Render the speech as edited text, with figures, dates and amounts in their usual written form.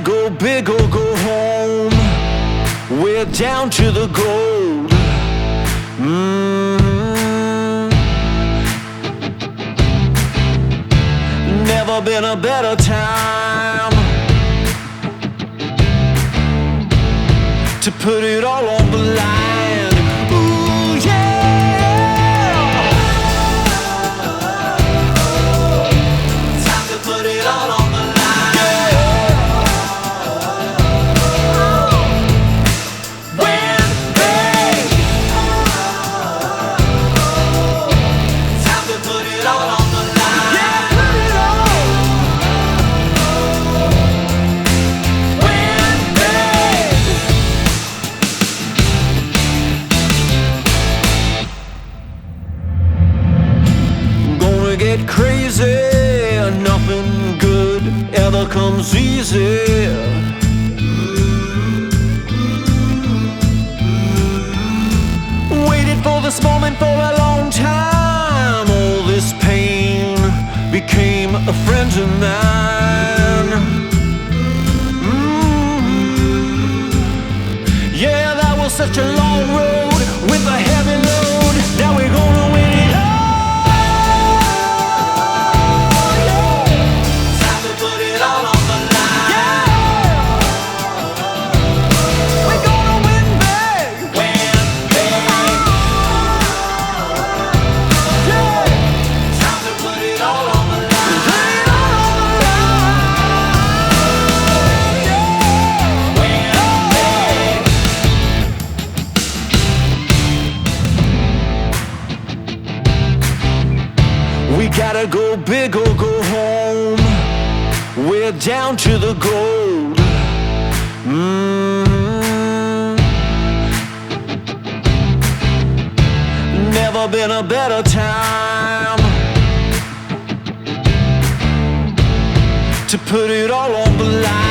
go big or go home. We're down to the gold. Never been a better time to put it all on the line. Ooh, yeah. Time to put it all on the line. Win big. Time to put it all on the line. Yeah, put it all. Win big. Gonna get crazy. Nothing good ever comes easy. Waited for this moment for a long time. All this pain became a friend of mine. Yeah, that was such a long road with a heavy load. Now we're gonna win it all. Time to put it all on the line. We're gonna win big. Win big. Time to put it all on the line. Put it all on the line. Win big. We gotta go big or go home. We're down to the gold. Never been a better time to put it all on the line.